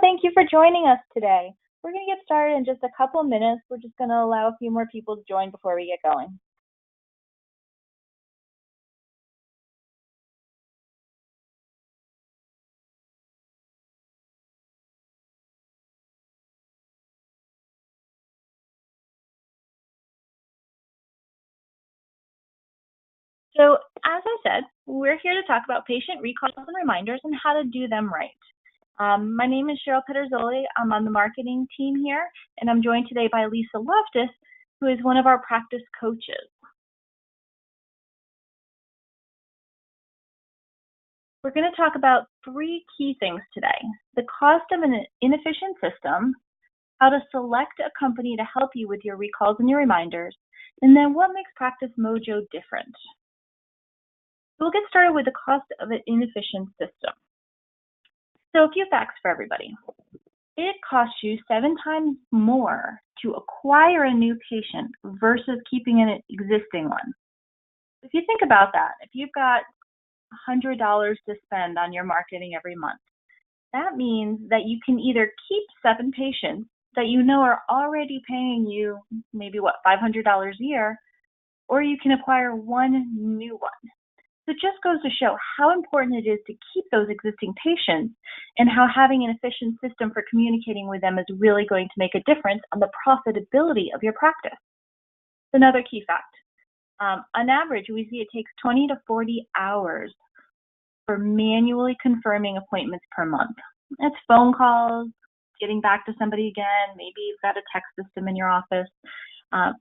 thank you for joining us today. We're going to get started in just a couple of minutes. We're just going to allow a few more people to join before we get going. So, as I said, we're here to talk about patient recalls and reminders and how to do them right. My name is Cheryl Pederzoli. I'm on the marketing team here, and I'm joined today by Lisa Loftus, who is one of our practice coaches. We're going to talk about three key things today: the cost of an inefficient system, how to select a company to help you with your recalls and your reminders, and then what makes Practice Mojo different. We'll get started with the cost of an inefficient system. So a few facts for everybody. It costs you 7 times more to acquire a new patient versus keeping an existing one. If you think about that, if you've got $100 to spend on your marketing every month, that means that you can either keep 7 patients that you know are already paying you maybe $500 a year, or you can acquire one new one. So it just goes to show how important it is to keep those existing patients and how having an efficient system for communicating with them is really going to make a difference on the profitability of your practice. Another key fact, on average, we see it takes 20 to 40 hours for manually confirming appointments per month. That's phone calls, getting back to somebody again, maybe you've got a text system in your office.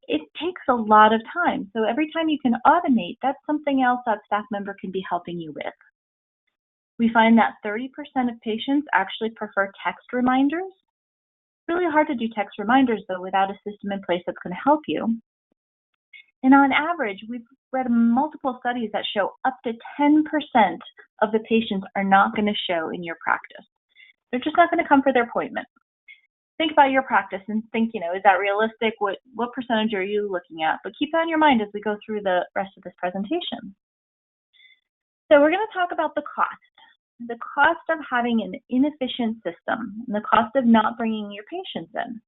It takes a lot of time. So every time you can automate, that's something else that staff member can be helping you with. We find that 30% of patients actually prefer text reminders. It's really hard to do text reminders, though, without a system in place that's going to help you. And on average, we've read multiple studies that show up to 10% of the patients are not going to show in your practice. They're just not going to come for their appointment. Think about your practice and think, is that realistic? What percentage are you looking at? But keep that in your mind as we go through the rest of this presentation. So we're going to talk about the cost of having an inefficient system, and the cost of not bringing your patients in.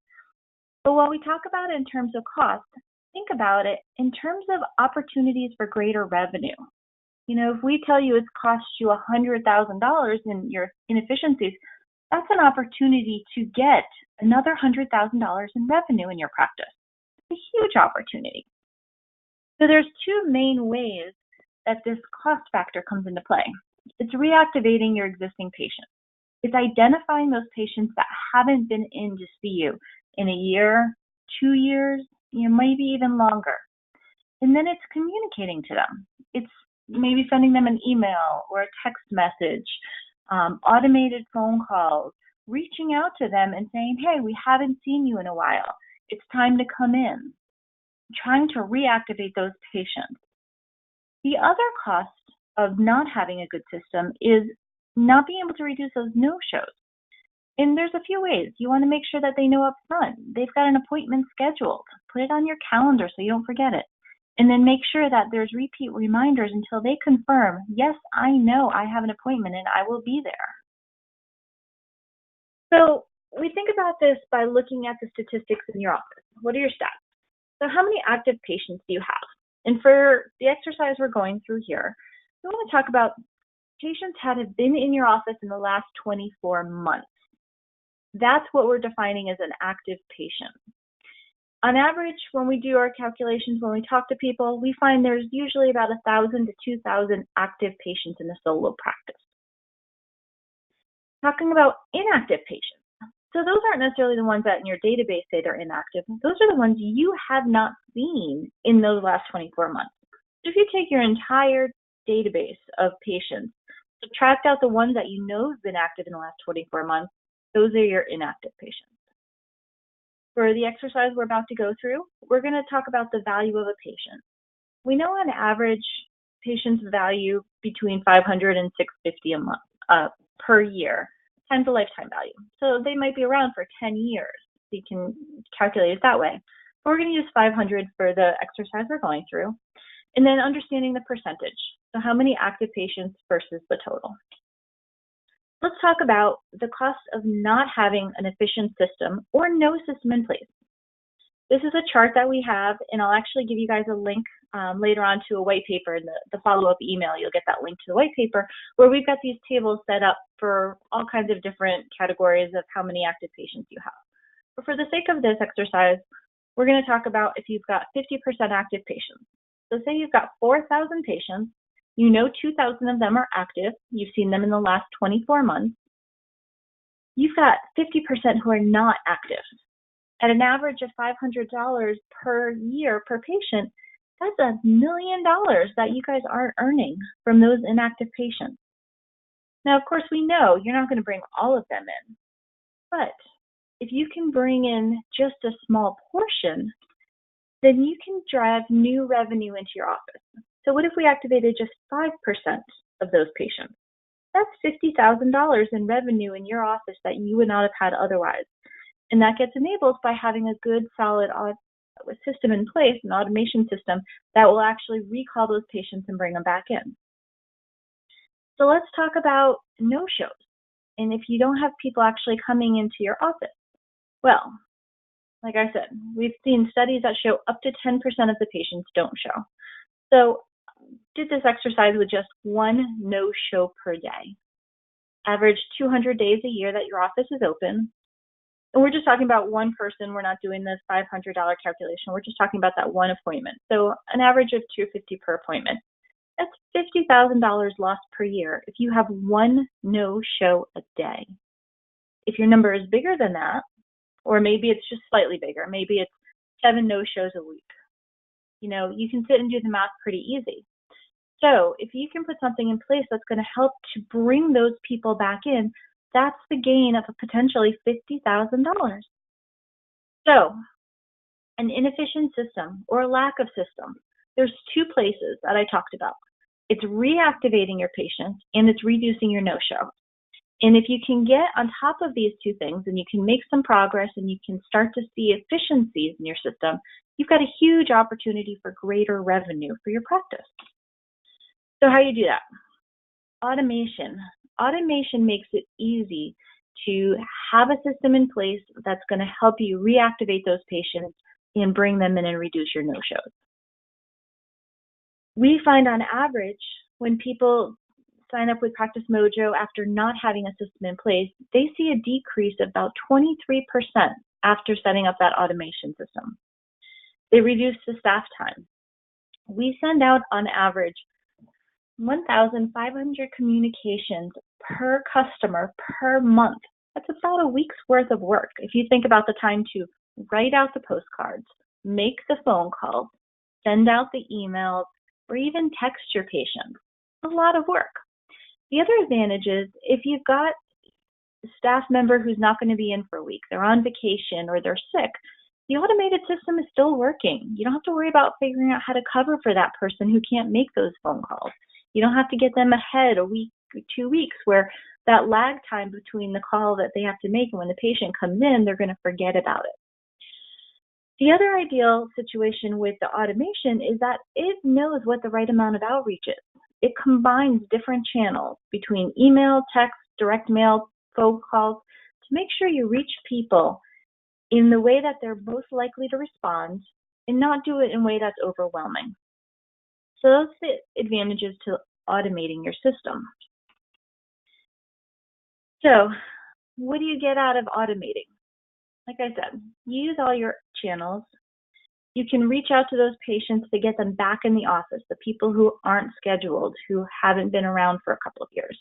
But while we talk about it in terms of cost, think about it in terms of opportunities for greater revenue. If we tell you it's cost you $100,000 in your inefficiencies, that's an opportunity to get another $100,000 in revenue in your practice. It's a huge opportunity. So there's 2 main ways that this cost factor comes into play. It's reactivating your existing patients. It's identifying those patients that haven't been in to see you in a year, 2 years, maybe even longer. And then it's communicating to them. It's maybe sending them an email or a text message, automated phone calls, reaching out to them and saying, hey, we haven't seen you in a while. It's time to come in. Trying to reactivate those patients. The other cost of not having a good system is not being able to reduce those no-shows. And there's a few ways. You want to make sure that they know up front. They've got an appointment scheduled. Put it on your calendar so you don't forget it. And then make sure that there's repeat reminders until they confirm, yes, I know I have an appointment and I will be there. So we think about this by looking at the statistics in your office. What are your stats? So how many active patients do you have? And for the exercise we're going through here, we want to talk about patients that have been in your office in the last 24 months. That's what we're defining as an active patient. On average, when we do our calculations, when we talk to people, we find there's usually about 1,000 to 2,000 active patients in a solo practice. Talking about inactive patients. So those aren't necessarily the ones that in your database say they're inactive. Those are the ones you have not seen in those last 24 months. So if you take your entire database of patients, subtract out the ones that you know have been active in the last 24 months, those are your inactive patients. For the exercise we're about to go through, we're going to talk about the value of a patient. We know on average, patients value between $500 and $650 a month per year times the lifetime value. So they might be around for 10 years. So you can calculate it that way. But we're going to use 500 for the exercise we're going through. And then understanding the percentage. So how many active patients versus the total. Let's talk about the cost of not having an efficient system or no system in place. This is a chart that we have, and I'll actually give you guys a link later on to a white paper in the follow-up email. You'll get that link to the white paper where we've got these tables set up for all kinds of different categories of how many active patients you have. But for the sake of this exercise, we're going to talk about if you've got 50% active patients. So say you've got 4,000 patients, you know 2,000 of them are active, you've seen them in the last 24 months. You've got 50% who are not active. At an average of $500 per year per patient, that's $1 million that you guys aren't earning from those inactive patients. Now, of course, we know you're not going to bring all of them in, but if you can bring in just a small portion, then you can drive new revenue into your office. So what if we activated just 5% of those patients? That's $50,000 in revenue in your office that you would not have had otherwise. And that gets enabled by having a good, solid system in place, an automation system that will actually recall those patients and bring them back in. So let's talk about no-shows. And if you don't have people actually coming into your office, well, like I said, we've seen studies that show up to 10% of the patients don't show. So did this exercise with just one no-show per day. Average 200 days a year that your office is open. And we're just talking about one person. We're not doing this $500 calculation. We're just talking about that one appointment. So an average of $250 per appointment. That's $50,000 lost per year if you have one no-show a day. If your number is bigger than that, or maybe it's just slightly bigger, maybe it's 7 no-shows a week, you can sit and do the math pretty easy. So if you can put something in place that's going to help to bring those people back in, that's the gain of a potentially $50,000. So an inefficient system or a lack of system, there's 2 places that I talked about. It's reactivating your patients and it's reducing your no-show. And if you can get on top of these 2 things and you can make some progress and you can start to see efficiencies in your system, you've got a huge opportunity for greater revenue for your practice. So how do you do that? Automation. Automation makes it easy to have a system in place that's going to help you reactivate those patients and bring them in and reduce your no-shows. We find on average when people sign up with Practice Mojo after not having a system in place, they see a decrease of about 23% after setting up that automation system. They reduce the staff time. We send out on average 1,500 communications per customer per month. That's about a week's worth of work. If you think about the time to write out the postcards, make the phone calls, send out the emails, or even text your patients, a lot of work. The other advantage is if you've got a staff member who's not going to be in for a week, they're on vacation or they're sick, the automated system is still working. You don't have to worry about figuring out how to cover for that person who can't make those phone calls. You don't have to get them ahead a week or 2 weeks where that lag time between the call that they have to make and when the patient comes in, they're going to forget about it. The other ideal situation with the automation is that it knows what the right amount of outreach is. It combines different channels between email, text, direct mail, phone calls to make sure you reach people in the way that they're most likely to respond and not do it in a way that's overwhelming. So those are the advantages to automating your system. So what do you get out of automating? Like I said, use all your channels. You can reach out to those patients to get them back in the office, the people who aren't scheduled, who haven't been around for a couple of years.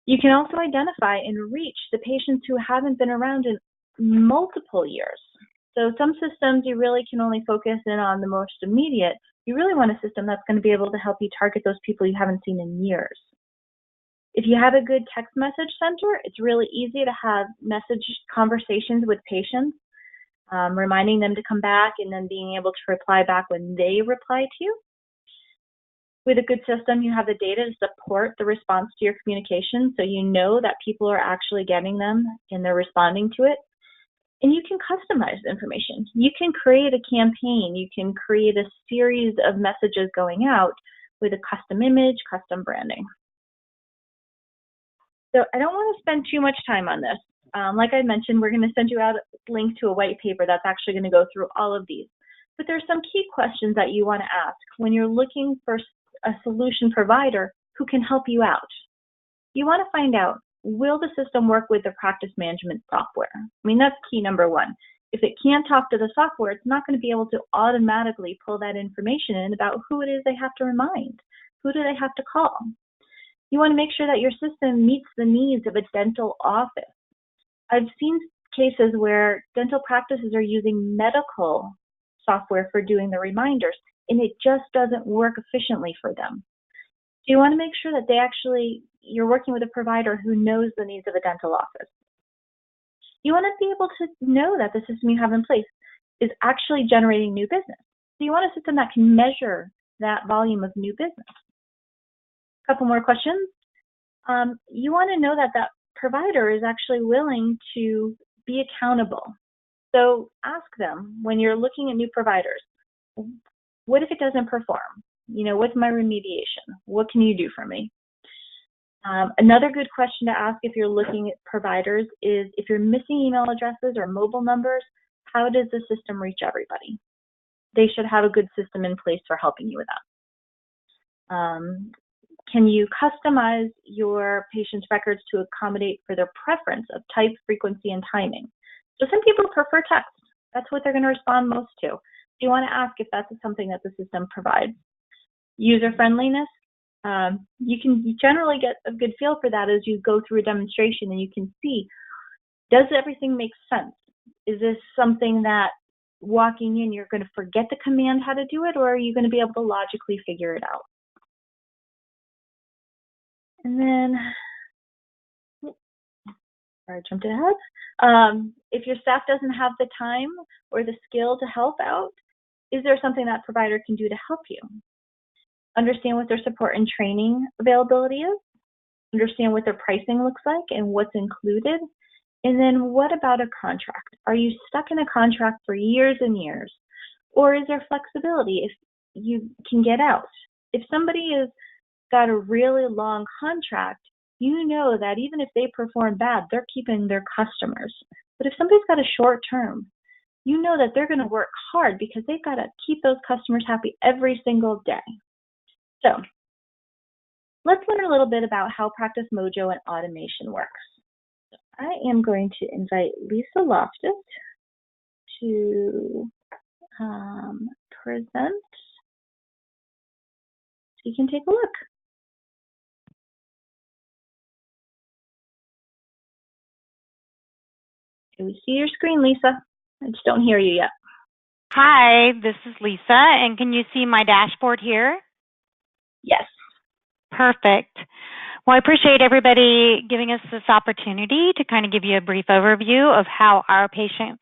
You can also identify and reach the patients who haven't been around in multiple years. So some systems you really can only focus in on the most immediate. You really want a system that's going to be able to help you target those people you haven't seen in years. If you have a good text message center, it's really easy to have message conversations with patients, reminding them to come back and then being able to reply back when they reply to you. With a good system, you have the data to support the response to your communication, so you know that people are actually getting them and they're responding to it. And you can customize the information. You can create a campaign. You can create a series of messages going out with a custom image, custom branding. So I don't want to spend too much time on this. Like I mentioned, we're going to send you out a link to a white paper that's actually going to go through all of these. But there's some key questions that you want to ask when you're looking for a solution provider who can help you out. You want to find out, will the system work with the practice management software? I mean, that's key number one. If it can't talk to the software, it's not going to be able to automatically pull that information in about who it is they have to remind. Who do they have to call? You want to make sure that your system meets the needs of a dental office. I've seen cases where dental practices are using medical software for doing the reminders, and it just doesn't work efficiently for them. So you want to make sure that you're working with a provider who knows the needs of a dental office. You want to be able to know that the system you have in place is actually generating new business. So you want a system that can measure that volume of new business. A couple more questions. You want to know that that provider is actually willing to be accountable. So ask them when you're looking at new providers, what if it doesn't perform? What's my remediation? What can you do for me? Another good question to ask if you're looking at providers is if you're missing email addresses or mobile numbers, how does the system reach everybody? They should have a good system in place for helping you with that. Can you customize your patient's records to accommodate for their preference of type, frequency, and timing? So some people prefer text. That's what they're going to respond most to. So you want to ask if that's something that the system provides. User friendliness. You can generally get a good feel for that as you go through a demonstration and you can see, does everything make sense? Is this something that walking in you're going to forget the command how to do it, or are you going to be able to logically figure it out? And then, sorry, I jumped ahead. If your staff doesn't have the time or the skill to help out, is there something that provider can do to help you? Understand what their support and training availability is. Understand what their pricing looks like and what's included. And then what about a contract? Are you stuck in a contract for years and years? Or is there flexibility if you can get out? If somebody has got a really long contract, you know that even if they perform bad, they're keeping their customers. But if somebody's got a short term, you know that they're going to work hard because they've got to keep those customers happy every single day. So let's learn a little bit about how Practice Mojo and automation works. I am going to invite Lisa Loftus to present so you can take a look. Can we see your screen, Lisa? I just don't hear you yet. Hi, this is Lisa, and can you see my dashboard here? Yes. Perfect. Well, I appreciate everybody giving us this opportunity to kind of give you a brief overview of how our patient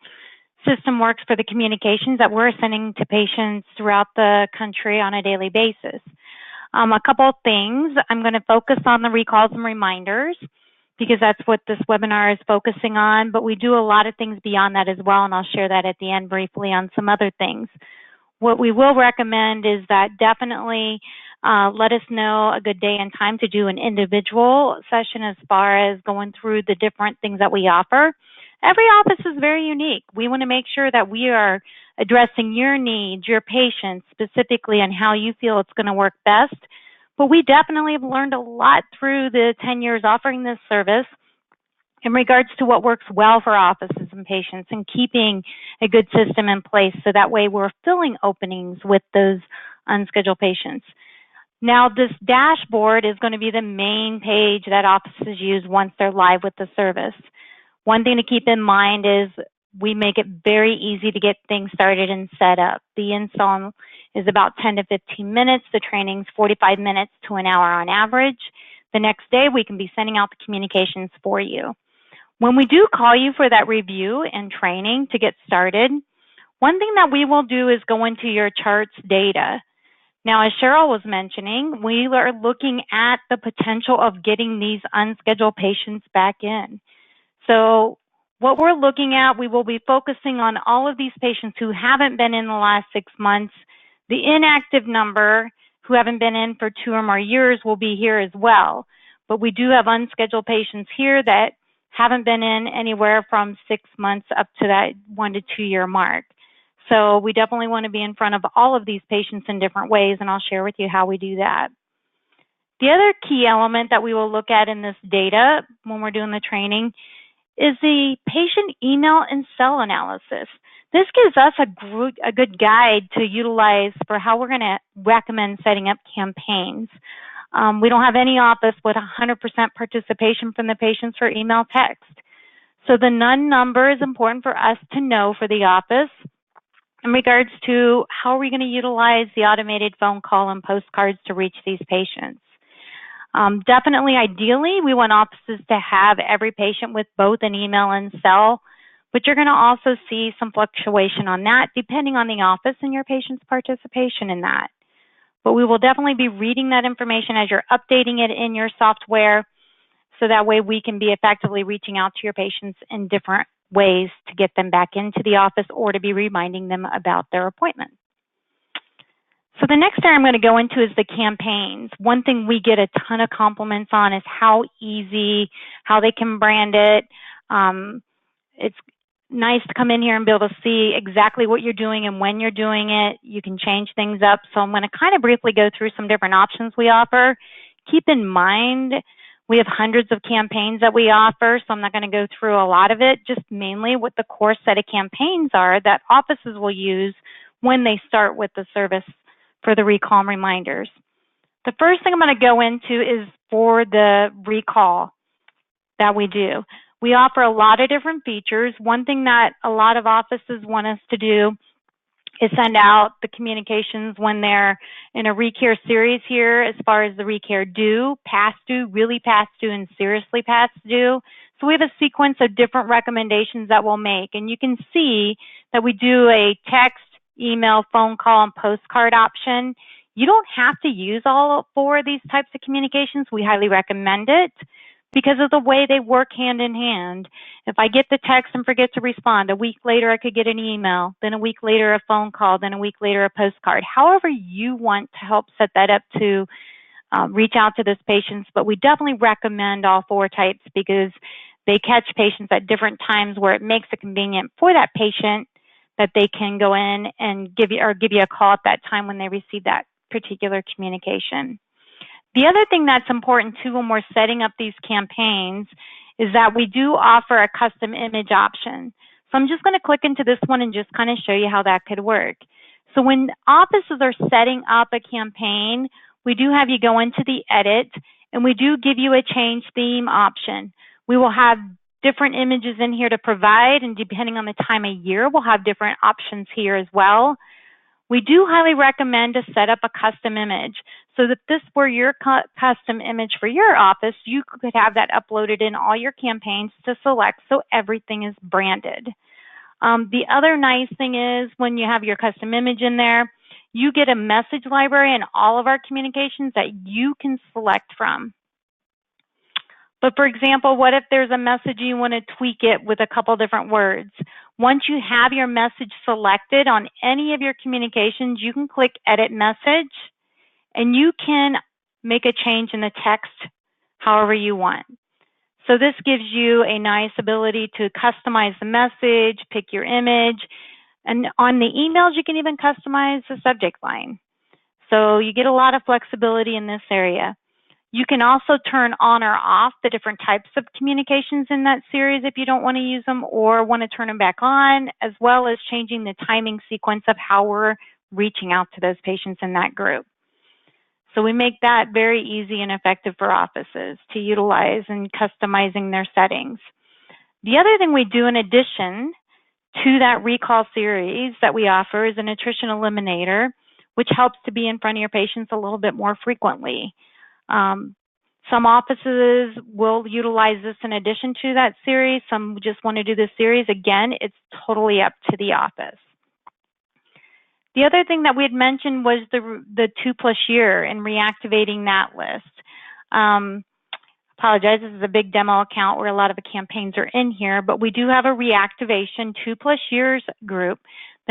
system works for the communications that we're sending to patients throughout the country on a daily basis. A couple of things. I'm going to focus on the recalls and reminders because that's what this webinar is focusing on, but we do a lot of things beyond that as well, and I'll share that at the end briefly on some other things. What we will recommend is that definitely let us know a good day and time to do an individual session as far as going through the different things that we offer. Every office is very unique. We want to make sure that we are addressing your needs, your patients specifically, and how you feel it's going to work best. But we definitely have learned a lot through the 10 years offering this service in regards to what works well for offices and patients and keeping a good system in place so that way we're filling openings with those unscheduled patients. Now, this dashboard is going to be the main page that offices use once they're live with the service. One thing to keep in mind is we make it very easy to get things started and set up. The install is about 10 to 15 minutes. The training's 45 minutes to an hour on average. The next day, we can be sending out the communications for you. When we do call you for that review and training to get started, one thing that we will do is go into your charts data. Now, as Cheryl was mentioning, we are looking at the potential of getting these unscheduled patients back in. So what we're looking at, we will be focusing on all of these patients who haven't been in the last 6 months. The inactive number who haven't been in for 2 or more years will be here as well. but we do have unscheduled patients here that haven't been in anywhere from 6 months up to that 1 to 2 year mark. So we definitely want to be in front of all of these patients in different ways, and I'll share with you how we do that. The other key element that we will look at in this data when we're doing the training is the patient email and cell analysis. This gives us a good guide to utilize for how we're going to recommend setting up campaigns. We don't have any office with 100% participation from the patients for email text. So the none number is important for us to know for the office in regards to how are we going to utilize the automated phone call and postcards to reach these patients. Definitely, ideally, we want offices to have every patient with both an email and cell, but you're going to also see some fluctuation on that depending on the office and your patient's participation in that. But we will definitely be reading that information as you're updating it in your software, so that way we can be effectively reaching out to your patients in different ways to get them back into the office or to be reminding them about their appointment. So the next area I'm going to go into is the campaigns. One thing we get a ton of compliments on is how easy, how they can brand it. It's nice to come in here and be able to see exactly what you're doing and when you're doing it. You can change things up. So I'm going to kind of briefly go through some different options we offer. Keep in mind, we have hundreds of campaigns that we offer, so I'm not going to go through a lot of it, just mainly what the core set of campaigns are that offices will use when they start with the service for the recall and reminders. The first thing I'm going to go into is for the recall that we do. We offer a lot of different features. One thing that a lot of offices want us to do is send out the communications when they're in a recare series here as far as the recare due, past due, really past due, and seriously past due. So we have a sequence of different recommendations that we'll make. And you can see that we do a text, email, phone call, and postcard option. You don't have to use all 4 of these types of communications. We highly recommend it because of the way they work hand in hand. If I get the text and forget to respond, a week later I could get an email, then a week later a phone call, then a week later a postcard. However you want to help set that up to reach out to those patients, but we definitely recommend all 4 types because they catch patients at different times where it makes it convenient for that patient that they can go in and give you a call at that time when they receive that particular communication. The other thing that's important too when we're setting up these campaigns is that we do offer a custom image option. So I'm just going to click into this one and just kind of show you how that could work. So when offices are setting up a campaign, we do have you go into the edit and we do give you a change theme option. We will have different images in here to provide, and depending on the time of year, we'll have different options here as well. We do highly recommend to set up a custom image so that this were your custom image for your office. You could have that uploaded in all your campaigns to select so everything is branded. The other nice thing is when you have your custom image in there, you get a message library in all of our communications that you can select from. But for example, what if there's a message you want to tweak it with a couple different words? Once you have your message selected on any of your communications, you can click Edit Message, and you can make a change in the text however you want. So this gives you a nice ability to customize the message, pick your image, and on the emails, you can even customize the subject line. So you get a lot of flexibility in this area. You can also turn on or off the different types of communications in that series if you don't want to use them or want to turn them back on, as well as changing the timing sequence of how we're reaching out to those patients in that group. So we make that very easy and effective for offices to utilize in customizing their settings. The other thing we do in addition to that recall series that we offer is a nutrition eliminator, which helps to be in front of your patients a little bit more frequently. Some offices will utilize this in addition to that series. Some just want to do this series. Again, it's totally up to the office. The other thing that we had mentioned was the 2+ year and reactivating that list. Apologize, this is a big demo account where a lot of the campaigns are in here, but we do have a reactivation 2+ years group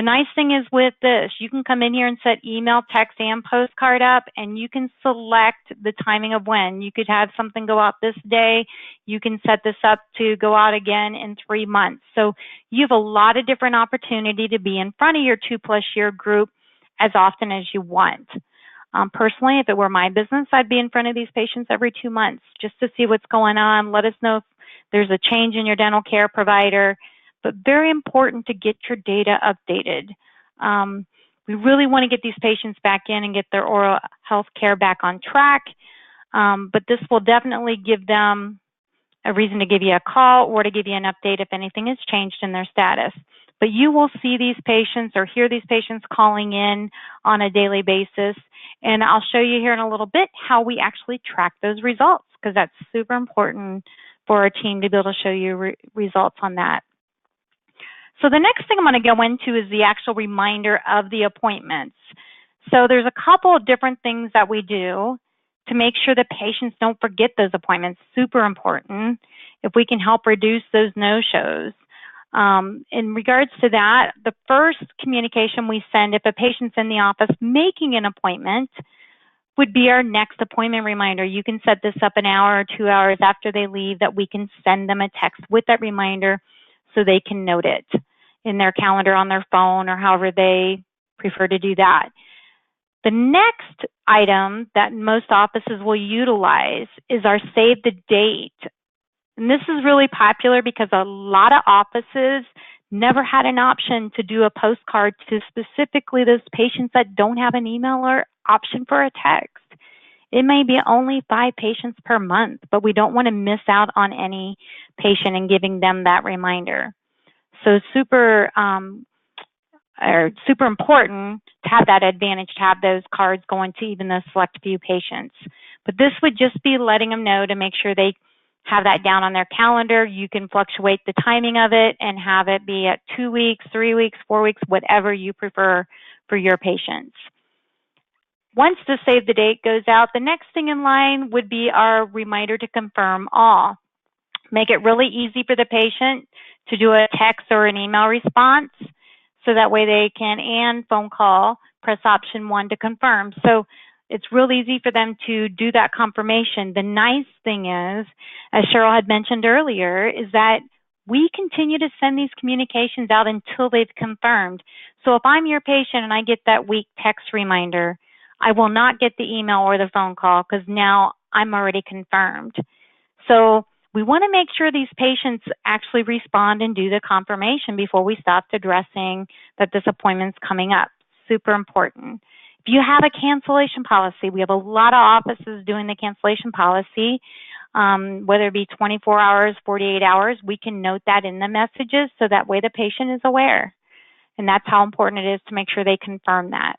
The nice thing is with this, you can come in here and set email, text, and postcard up, and you can select the timing of when. You could have something go out this day. You can set this up to go out again in 3 months. So you have a lot of different opportunity to be in front of your 2+ year group as often as you want. Personally, if it were my business, I'd be in front of these patients every 2 months just to see what's going on. Let us know if there's a change in your dental care provider. But very important to get your data updated. We really want to get these patients back in and get their oral health care back on track. But this will definitely give them a reason to give you a call or to give you an update if anything has changed in their status. But you will see these patients or hear these patients calling in on a daily basis. And I'll show you here in a little bit how we actually track those results, because that's super important for our team to be able to show you results on that. So the next thing I'm going to go into is the actual reminder of the appointments. So there's a couple of different things that we do to make sure that patients don't forget those appointments. Super important if we can help reduce those no-shows. In regards to that, the first communication we send if a patient's in the office making an appointment would be our next appointment reminder. You can set this up an hour or 2 hours after they leave that we can send them a text with that reminder so they can note it in their calendar on their phone or however they prefer to do that. The next item that most offices will utilize is our save the date. And this is really popular because a lot of offices never had an option to do a postcard to specifically those patients that don't have an email or option for a text. It may be only 5 patients per month, but we don't want to miss out on any patient and giving them that reminder. So super important to have that advantage, to have those cards going to even those select few patients. But this would just be letting them know to make sure they have that down on their calendar. You can fluctuate the timing of it and have it be at 2 weeks, 3 weeks, 4 weeks, whatever you prefer for your patients. Once the save the date goes out, the next thing in line would be our reminder to confirm all. Make it really easy for the patient to do a text or an email response, so that way they can, and phone call, press option 1 to confirm. So it's real easy for them to do that confirmation. The nice thing is, as Cheryl had mentioned earlier, is that we continue to send these communications out until they've confirmed. So if I'm your patient and I get that week text reminder, I will not get the email or the phone call because now I'm already confirmed. So we want to make sure these patients actually respond and do the confirmation before we stop addressing that this appointment's coming up. Super important. If you have a cancellation policy, we have a lot of offices doing the cancellation policy, whether it be 24 hours, 48 hours, we can note that in the messages so that way the patient is aware. And that's how important it is to make sure they confirm that.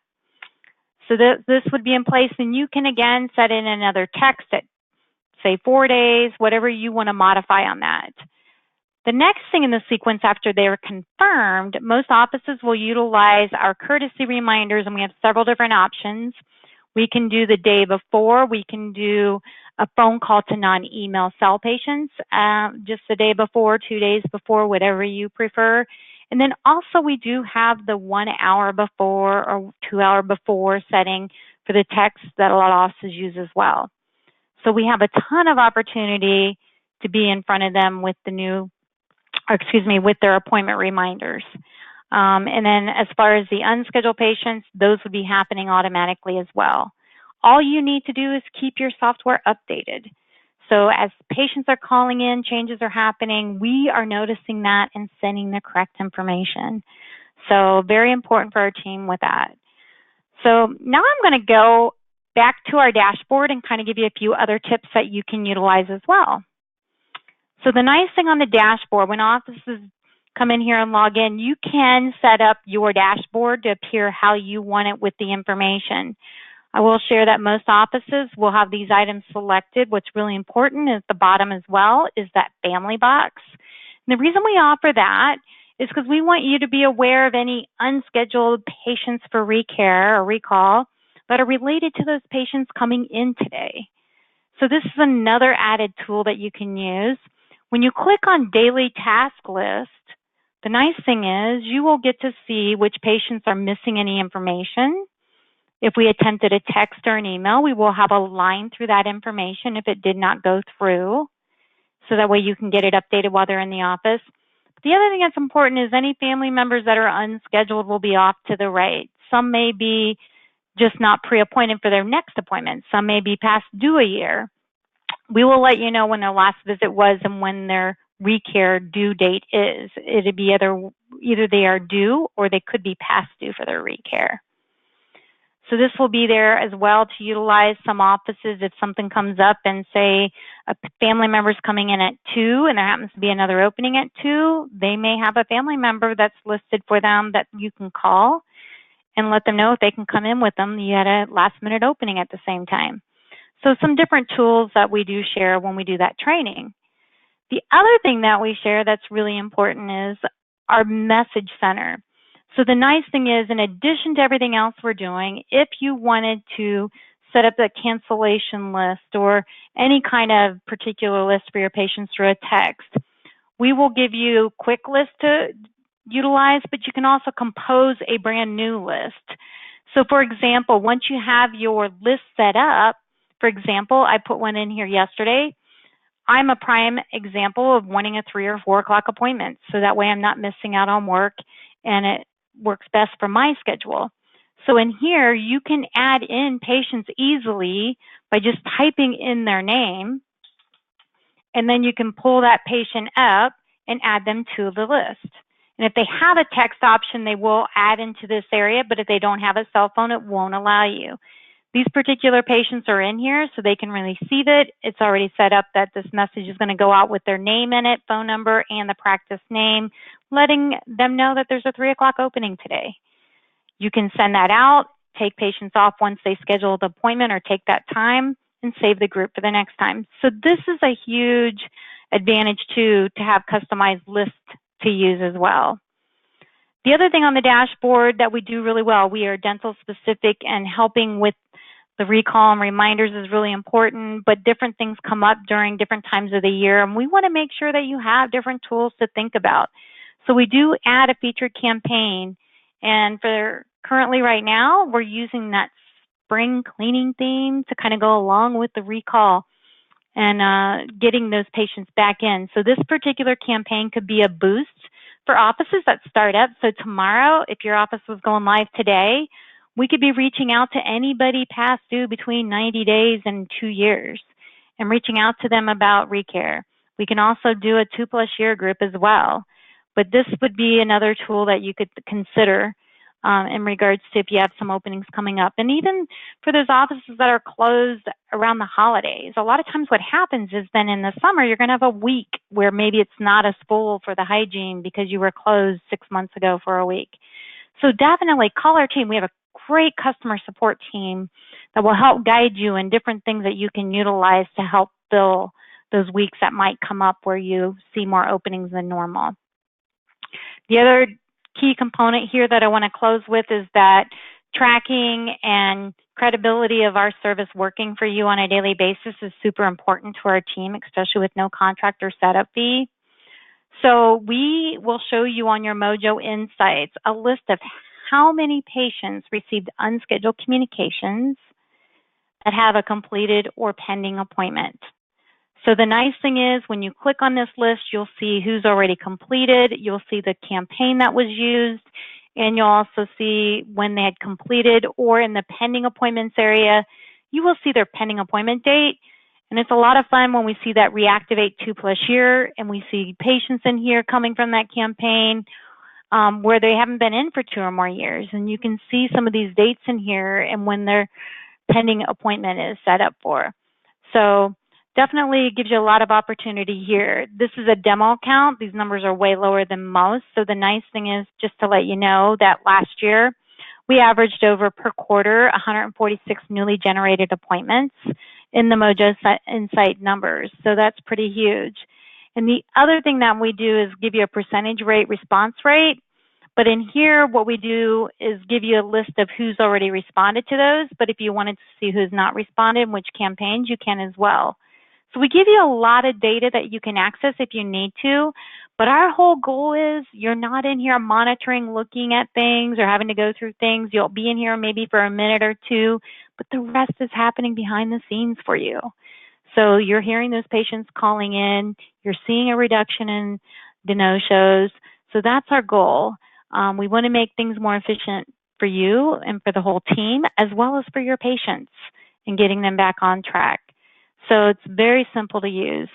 So this would be in place, and you can again set in another text at say 4 days, whatever you want to modify on that. The next thing in the sequence after they're confirmed, most offices will utilize our courtesy reminders, and we have several different options. We can do the day before. We can do a phone call to non-email cell patients just the day before, 2 days before, whatever you prefer. And then also we do have the 1 hour before or 2 hour before setting for the text that a lot of offices use as well. So we have a ton of opportunity to be in front of them with with their appointment reminders. And then as far as the unscheduled patients, those would be happening automatically as well. All you need to do is keep your software updated. So as patients are calling in, changes are happening, we are noticing that and sending the correct information. So very important for our team with that. So now I'm going to go back to our dashboard and kind of give you a few other tips that you can utilize as well. So the nice thing on the dashboard, when offices come in here and log in, you can set up your dashboard to appear how you want it with the information. I will share that most offices will have these items selected. What's really important is the bottom as well is that family box. And the reason we offer that is because we want you to be aware of any unscheduled patients for recare or recall that are related to those patients coming in today. So this is another added tool that you can use. When you click on Daily Task List, The nice thing is you will get to see which patients are missing any information. If we attempted a text or an email, we will have a line through that information if it did not go through, so that way you can get it updated while they're in the office. The other thing that's important is any family members that are unscheduled will be off to the right. Some may be just not pre-appointed for their next appointment. Some may be past due a year. We will let you know when their last visit was and when their recare due date is. It'd be either they are due or they could be past due for their recare. So this will be there as well to utilize some offices if something comes up and say a family member's coming in at 2 and there happens to be another opening at 2, they may have a family member that's listed for them that you can call and let them know if they can come in with them. You had a last minute opening at the same time. So some different tools that we do share when we do that training. The other thing that we share that's really important is our message center. So the nice thing is, in addition to everything else we're doing, if you wanted to set up a cancellation list or any kind of particular list for your patients through a text, we will give you a quick list to utilize, but you can also compose a brand new list. So for example, once you have your list set up, for example, I put one in here yesterday. I'm a prime example of wanting a 3 or 4 o'clock appointment, so that way I'm not missing out on work and it works best for my schedule. So in here, you can add in patients easily by just typing in their name, and then you can pull that patient up and add them to the list. And if they have a text option, they will add into this area, but if they don't have a cell phone, it won't allow you. These particular patients are in here so they can really see it. It's already set up that this message is going to go out with their name in it, phone number, and the practice name, letting them know that there's a 3 o'clock opening today. You can send that out, take patients off once they schedule the appointment or take that time, and save the group for the next time. So this is a huge advantage too, to have customized lists to use as well. The other thing on the dashboard that we do really well, we are dental specific, and helping with the recall and reminders is really important, but different things come up during different times of the year, and we want to make sure that you have different tools to think about. So we do add a featured campaign, and for currently right now, we're using that spring cleaning theme to kind of go along with the recall and getting those patients back in. So this particular campaign could be a boost for offices that start up. So tomorrow, if your office was going live today, we could be reaching out to anybody past due between 90 days and 2 years and reaching out to them about recare. We can also do a 2+ year group as well. But this would be another tool that you could consider in regards to if you have some openings coming up. And even for those offices that are closed around the holidays, a lot of times what happens is then in the summer, you're going to have a week where maybe it's not as full for the hygiene because you were closed 6 months ago for a week. So definitely call our team. We have a great customer support team that will help guide you in different things that you can utilize to help fill those weeks that might come up where you see more openings than normal. The other key component here that I want to close with is that tracking and credibility of our service working for you on a daily basis is super important to our team, especially with no contract or setup fee. So we will show you on your Mojo Insights a list of how many patients received unscheduled communications that have a completed or pending appointment. So the nice thing is when you click on this list, you'll see who's already completed, you'll see the campaign that was used, and you'll also see when they had completed, or in the pending appointments area, you will see their pending appointment date. And it's a lot of fun when we see that Reactivate 2+ year, and we see patients in here coming from that campaign where they haven't been in for 2 or more years. And you can see some of these dates in here and when their pending appointment is set up for. So definitely gives you a lot of opportunity here. This is a demo account. These numbers are way lower than most. So the nice thing is, just to let you know, that last year we averaged over per quarter 146 newly generated appointments in the Mojo Insight numbers. So that's pretty huge. And the other thing that we do is give you a percentage rate response rate. But in here, what we do is give you a list of who's already responded to those. But if you wanted to see who's not responded, which campaigns, you can as well. So we give you a lot of data that you can access if you need to, But our whole goal is you're not in here monitoring, looking at things, or having to go through things. You'll be in here maybe for a minute or two, but the rest is happening behind the scenes for you. So you're hearing those patients calling in, you're seeing a reduction in the no-shows. So that's our goal. We want to make things more efficient for you and for the whole team, as well as for your patients, and getting them back on track. So it's very simple to use.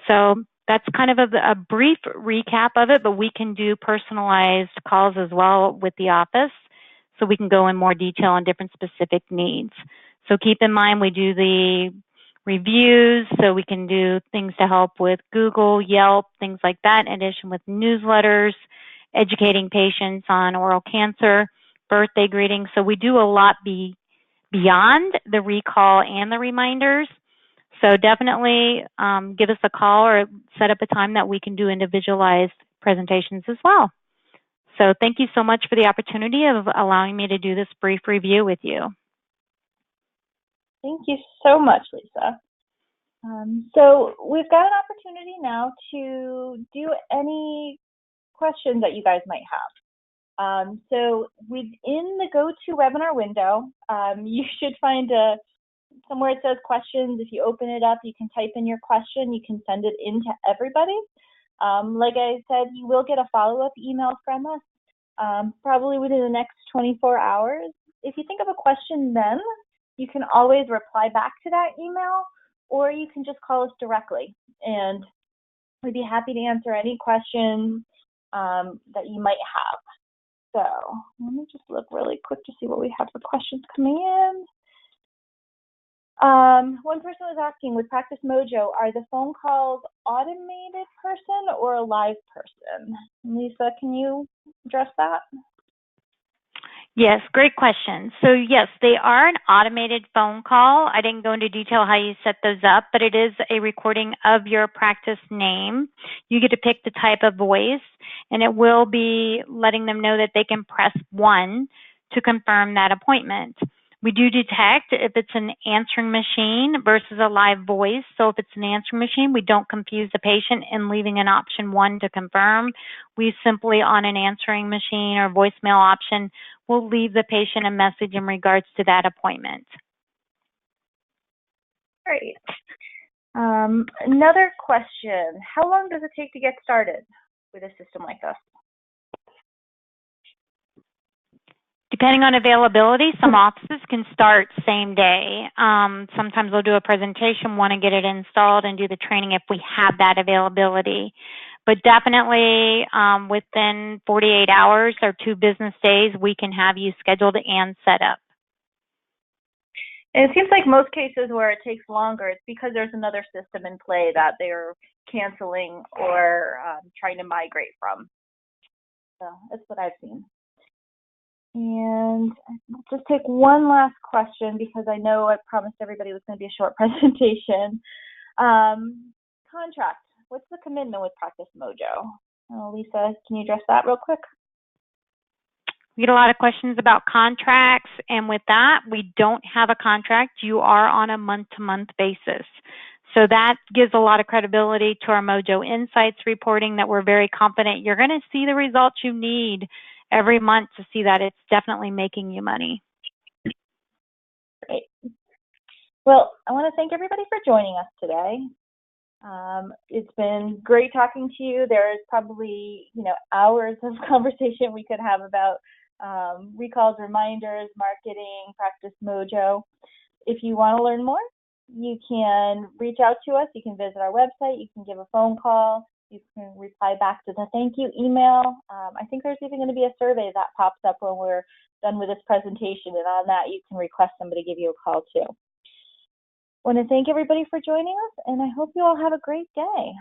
So that's kind of a brief recap of it, but we can do personalized calls as well with the office, so we can go in more detail on different specific needs. So keep in mind, we do the reviews, so we can do things to help with Google, Yelp, things like that, in addition with newsletters, educating patients on oral cancer, birthday greetings. So we do a lot beyond the recall and the reminders. So definitely give us a call or set up a time that we can do individualized presentations as well. So thank you so much for the opportunity of allowing me to do this brief review with you. Thank you so much, Lisa. So we've got an opportunity now to do any questions that you guys might have. So within the GoToWebinar window, you should find somewhere it says questions. If you open it up, you can type in your question. You can send it in to everybody. Like I said, you will get a follow-up email from us, probably within the next 24 hours. If you think of a question then, you can always reply back to that email, or you can just call us directly, and we'd be happy to answer any questions that you might have. So let me just look really quick to see what we have for questions coming in. One person was asking, with Practice Mojo, are the phone calls automated person or a live person? Lisa, can you address that? Yes, great question. So yes, they are an automated phone call. I didn't go into detail how you set those up, but it is a recording of your practice name. You get to pick the type of voice, and it will be letting them know that they can press 1 to confirm that appointment. We do detect if it's an answering machine versus a live voice. So if it's an answering machine, we don't confuse the patient in leaving an option 1 to confirm. We simply, on an answering machine or voicemail option, will leave the patient a message in regards to that appointment. Great. Another question. How long does it take to get started with a system like this? Depending on availability, some offices can start same day. Sometimes they'll do a presentation, want to get it installed, and do the training if we have that availability. But definitely within 48 hours or 2 business days, we can have you scheduled and set up. And it seems like most cases where it takes longer, it's because there's another system in play that they're canceling or trying to migrate from. So that's what I've seen. And I'll just take one last question because I know I promised everybody it was going to be a short presentation. Contract. What's the commitment with Practice Mojo? Lisa, can you address that real quick? We get a lot of questions about contracts, and with that, we don't have a contract. You are on a month-to-month basis. So that gives a lot of credibility to our Mojo Insights reporting that we're very confident you're going to see the results you need every month to see that it's definitely making you money. Great. Well, I want to thank everybody for joining us today. It's been great talking to you. There's probably, hours of conversation we could have about recalls, reminders, marketing, Practice Mojo. If you want to learn more, you can reach out to us. You can visit our website. You can give a phone call. You can reply back to the thank you email. I think there's even going to be a survey that pops up when we're done with this presentation, and on that you can request somebody give you a call too. I want to thank everybody for joining us, and I hope you all have a great day.